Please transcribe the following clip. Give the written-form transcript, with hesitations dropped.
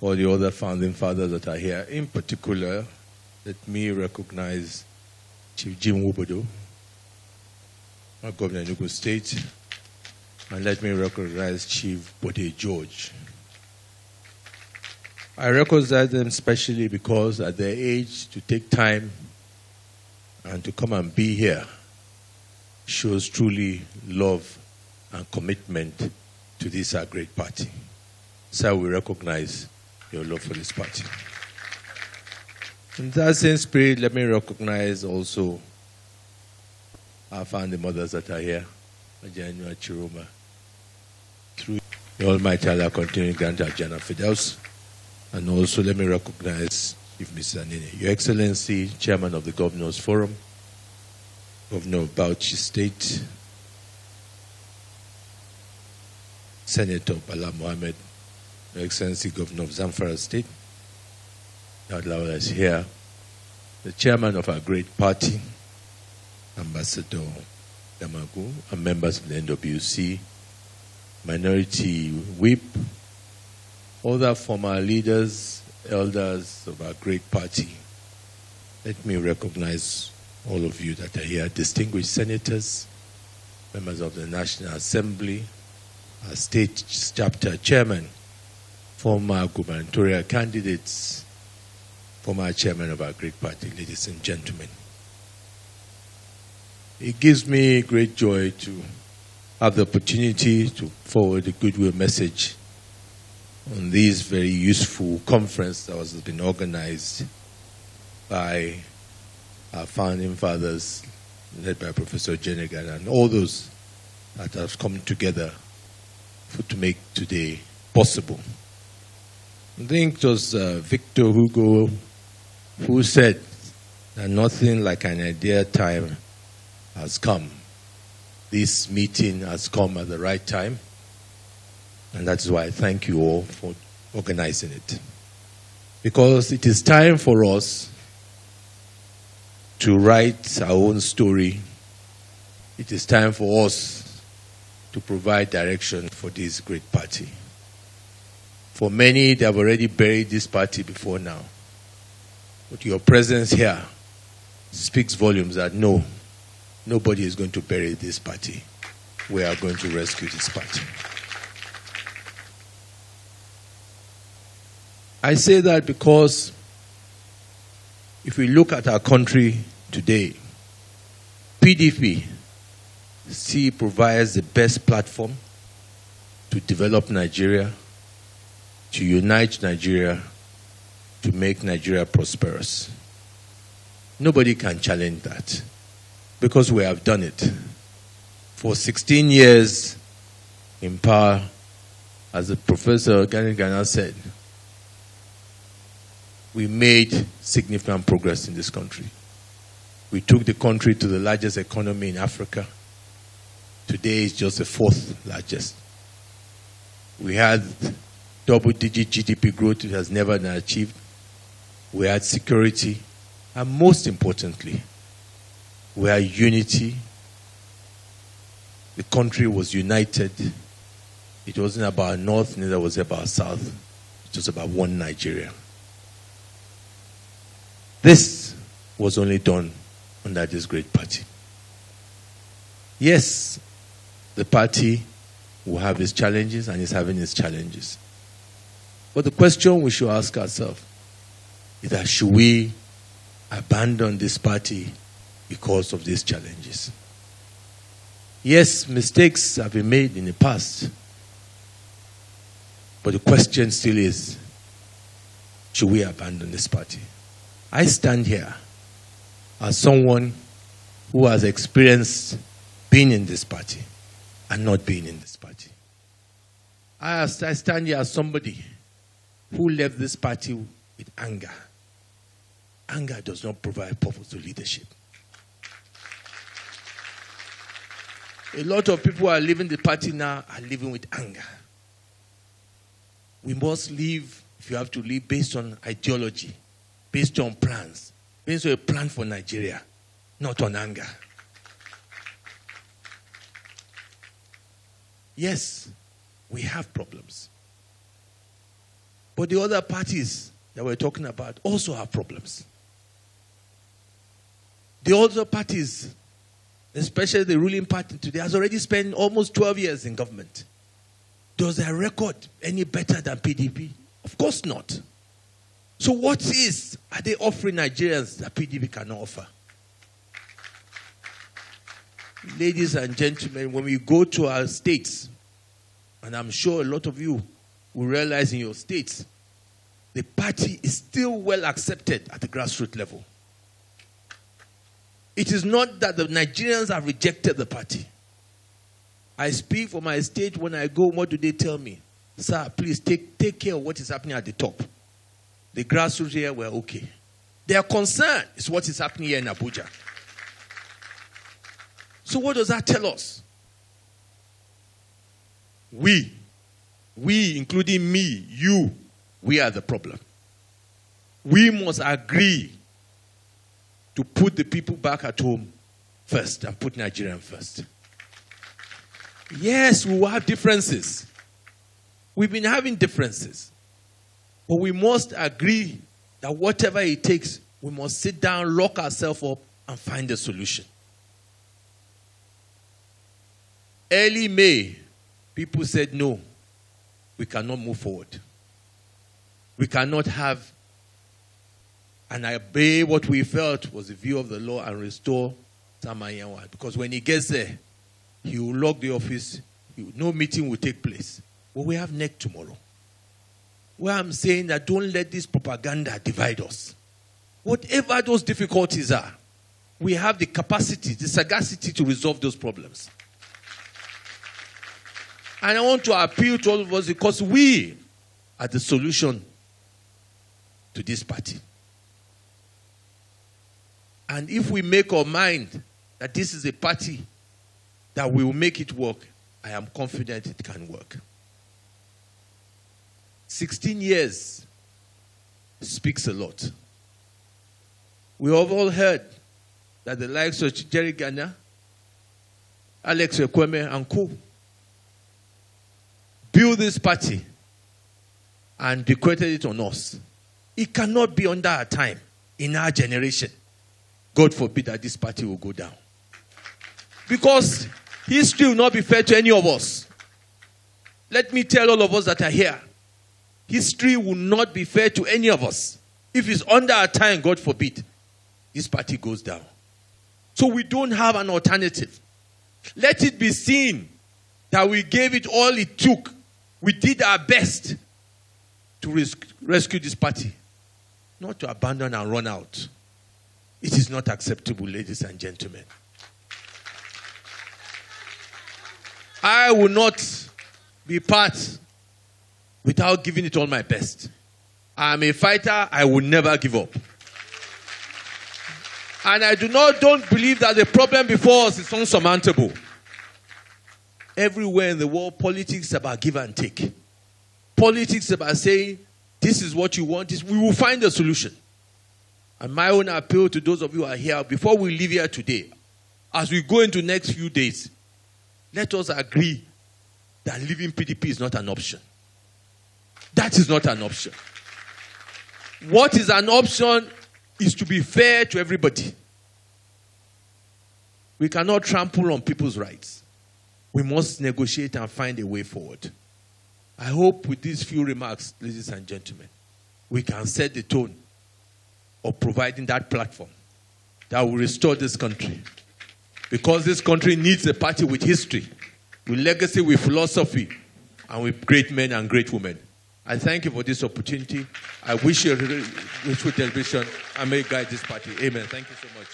all the other founding fathers that are here. In particular, let me recognize Chief Jim Wobodo, our governor of Enugu State, and let me recognize Chief Bode George. I recognize them especially because at their age, to take time and to come and be here shows truly love and commitment to this our great party. So we recognize your love for this party. In that same spirit, let me recognize also our founding mothers that are here, Ajanu Chiroma. Through the Almighty Allah, continue to grant our Jannah Fidels. And also let me recognize Chief Mr. Anene, Your Excellency, Chairman of the Governors Forum, Governor of Bauchi State, Senator Bala Mohammed, Your Excellency, Governor of Zamfara State, Lawal is here, the Chairman of our great party, Ambassador Damagu, and members of the NWC, Minority Whip, other former leaders, elders of our great party. Let me recognize all of you that are here, distinguished senators, members of the National Assembly, our state chapter chairman, former gubernatorial candidates, former chairman of our great party, ladies and gentlemen. It gives me great joy to have the opportunity to forward a goodwill message on this very useful conference that has been organized by our founding fathers, led by Professor Jenegan, and all those that have come together to make today possible. I think it was Victor Hugo who said that nothing like an ideal time has come. This meeting has come at the right time. And that's why I thank you all for organizing it. Because it is time for us to write our own story. It is time for us to provide direction for this great party. For many, they have already buried this party before now. But your presence here speaks volumes that no, nobody is going to bury this party. We are going to rescue this party. I say that because if we look at our country today, PDP still provides the best platform to develop Nigeria, to unite Nigeria, to make Nigeria prosperous. Nobody can challenge that because we have done it. For 16 years in power, as the Professor Ghana said, we made significant progress in this country. We took the country to the largest economy in Africa. Today it's just the fourth largest. We had double-digit GDP growth it has never been achieved. We had security. And most importantly, we had unity. The country was united. It wasn't about North, neither was it about South. It was about one Nigeria. This was only done under this great party. Yes, the party will have its challenges and is having its challenges. But the question we should ask ourselves is that should we abandon this party because of these challenges? Yes, mistakes have been made in the past. But the question still is, should we abandon this party? I stand here as someone who has experienced being in this party and not being in this party. I stand here as somebody who left this party with anger. Anger does not provide purpose to leadership. A lot of people who are leaving the party now are living with anger. We must live, if you have to live, based on ideology, based on plans, based on a plan for Nigeria, not on anger. Yes, we have problems. But the other parties that we're talking about also have problems. The other parties, especially the ruling party today, has already spent almost 12 years in government. Does their record any better than PDP? Of course not. So what are they offering Nigerians that PDP cannot offer? Ladies and gentlemen, when we go to our states, and I'm sure a lot of you will realize in your states, the party is still well accepted at the grassroots level. It is not that the Nigerians have rejected the party. I speak for my state. When I go, what do they tell me? Sir, please take care of what is happening at the top. The grassroots here were okay. Their concern is what is happening here in Abuja. So what does that tell us? We, including me, you, we are the problem. We must agree to put the people back at home first and put Nigeria first. Yes, we will have differences. We've been having differences. But we must agree that whatever it takes, we must sit down, lock ourselves up, and find a solution. Early May, people said, no, we cannot move forward. We cannot have and obey what we felt was the view of the law and restore Amaewhule. Because when he gets there, he will lock the office, no meeting will take place. But we have NEC tomorrow. Where I'm saying that don't let this propaganda divide us. Whatever those difficulties are, we have the capacity, the sagacity to resolve those problems. And I want to appeal to all of us because we are the solution to this party. And if we make our mind that this is a party that will make it work, I am confident it can work. 16 years speaks a lot. We have all heard that the likes of Jerry Ghana, Alex Ekweme, and co. built this party and bequeathed it on us. It cannot be under our time, in our generation. God forbid that this party will go down. Because history will not be fair to any of us. Let me tell all of us that are here, history will not be fair to any of us. If it's under our time, God forbid, this party goes down. So we don't have an alternative. Let it be seen that we gave it all it took. We did our best to rescue this party, not to abandon and run out. It is not acceptable, ladies and gentlemen. I will not be part without giving it all my best. I am a fighter. I will never give up. And I don't believe that the problem before us is unsurmountable. Everywhere in the world, politics is about give and take. Politics is about saying, this is what you want. We will find a solution. And my own appeal to those of you who are here, before we leave here today, as we go into the next few days, let us agree that leaving PDP is not an option. That is not an option. What is an option is to be fair to everybody. We cannot trample on people's rights. We must negotiate and find a way forward. I hope with these few remarks, ladies and gentlemen, we can set the tone of providing that platform that will restore this country. Because this country needs a party with history, with legacy, with philosophy, and with great men and great women. I thank you for this opportunity. I wish you a rich television and may guide this party. Amen. Thank you so much.